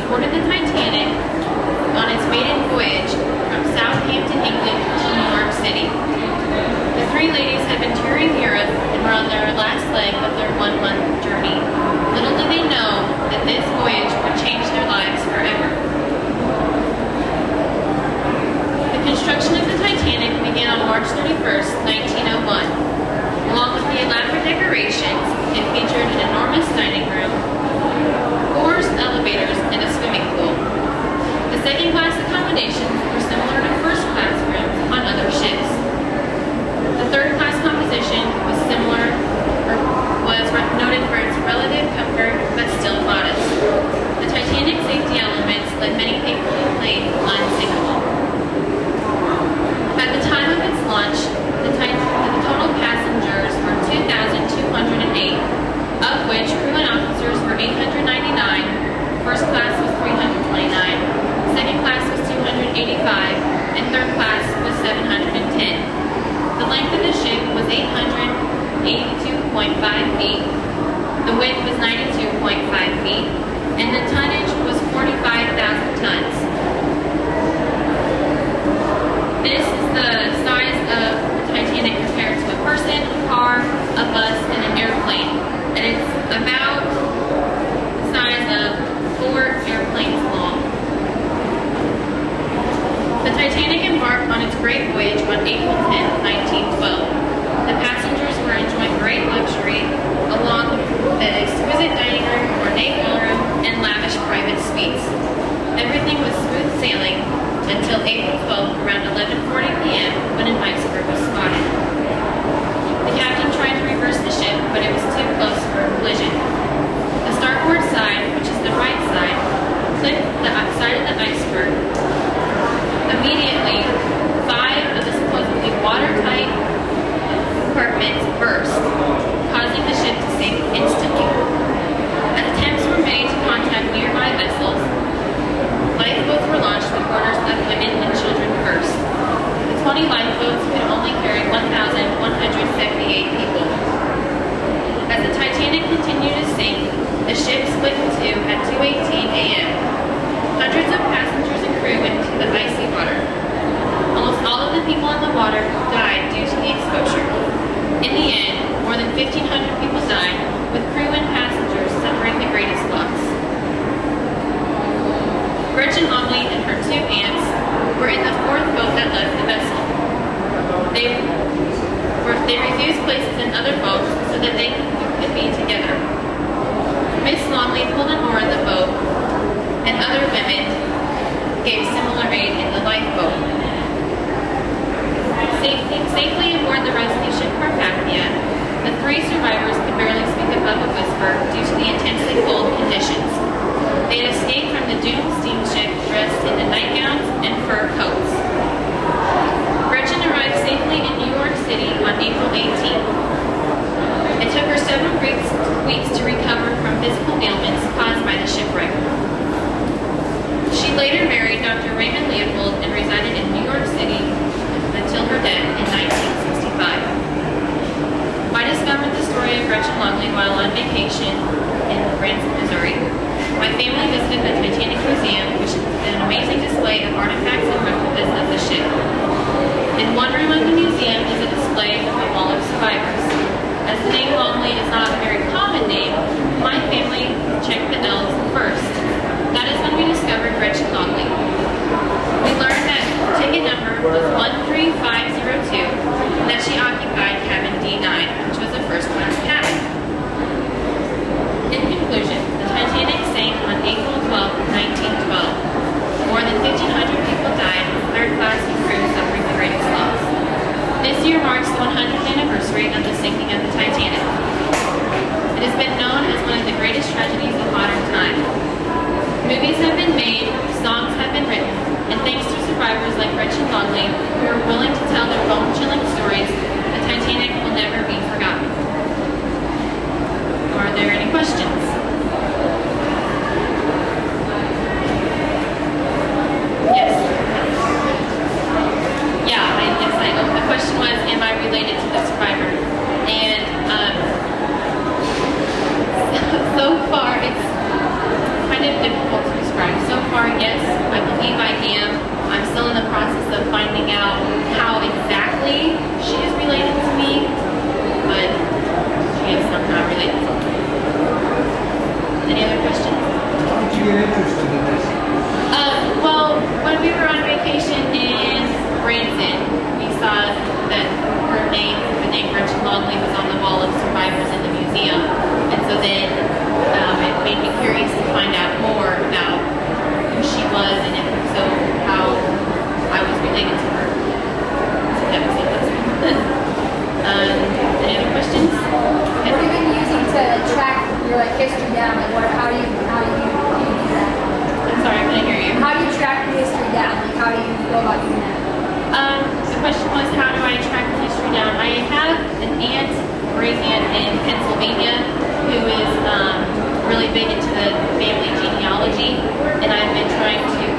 boarded the Titanic on its maiden voyage from Southampton, England to New York City. The three ladies had been touring Europe and were on their last leg of their one-month journey. Little did they know that this voyage would change their lives forever. The construction of the Titanic began on March 31st, 1901. Along with the elaborate decorations, it featured an enormous dining room, 4 elevators, and a swimming pool. The second-class accommodations were similar to first-class rooms on other ships. The third-class composition was noted for its relative comfort, but still modest. The Titanic's safety elements led many people who played unsinkable. At the time of its launch, the total passengers were 2,208, of which crew and officers were 899, first class was 329, second class was 285, and third class was 710. The length of the ship was 882.5 feet, the width was 92.5 feet, and the tonnage was 45,000 tons. This is the size of the Titanic compared to a person, a car, a bus, and an airplane. And it's about the size of 4 airplanes long. The Titanic embarked on its great voyage on April 10, 1912. The passengers were enjoying great luxury, along with the exquisite dining room, ornate ballroom, and lavish private suites. Everything was smooth sailing until April 12th, around 11:40 p.m., when an iceberg was spotted. The captain tried to reverse the ship, but it was too close for a collision. The starboard side, which is the right side, clipped the side of the iceberg. Immediately, 5 of the supposedly watertight compartments burst, causing the ship to sink instantly. Attempts were made to contact nearby vessels. Lifeboats were launched with orders of women and children first. The 20 lifeboats could only carry 1,178 people. As the Titanic continued to sink, the ship split in two at 2:18 a.m. Hundreds of passengers and crew went into the icy water. Almost all of the people in the water died due to the exposure. In the end, more than 1,500 people died, with crew and passengers suffering the greatest loss. Gretchen Longley and her 2 aunts were in the 4th boat that left the vessel. They refused places in other boats so that they could be together. Miss Longley pulled an oar in the boat, and other women gave similar aid in the lifeboat. Safely aboard the rescue ship Carpathia, the 3 survivors could barely speak above a whisper due to the intensely cold conditions. They had escaped from the doomed steamship dressed in nightgowns and fur coats. Gretchen arrived safely in New York City on April 18th. It took her several weeks to recover from physical ailments caused by the shipwreck. She later married Dr. Raymond Leopold and resided in New York City until her death in 1965. I discovered the story of Gretchen Longley while on vacation in Branson, Missouri. My family visited the Titanic Museum, which is an amazing display of artifacts and replicas of the ship. In one room of the museum is a display of a wall of survivors. As the name Longley is not a very common name, my family checked the L's first. That is when we discovered Gretchen Longley. We learned that ticket number was 13502 and that she occupied cabin D9, which was a first-class cabin. In conclusion, the Titanic sank on April 12, 1912. More than 1,500 people died, third class and crew suffering the greatest loss. This year marks the 100th anniversary of the sinking of the Titanic. It has been known as one of the greatest tragedies of modern time. Movies have been made, songs have been written, and thanks to survivors like Gretchen Longley, who are willing to tell their bone-chilling stories, the Titanic will never be forgotten. Are there any questions? Yes. Yeah, the question was, am I related to the survivor? And so far, it's kind of difficult to describe. down. I have an aunt, great aunt in Pennsylvania, who is really big into the family genealogy, and I've been trying to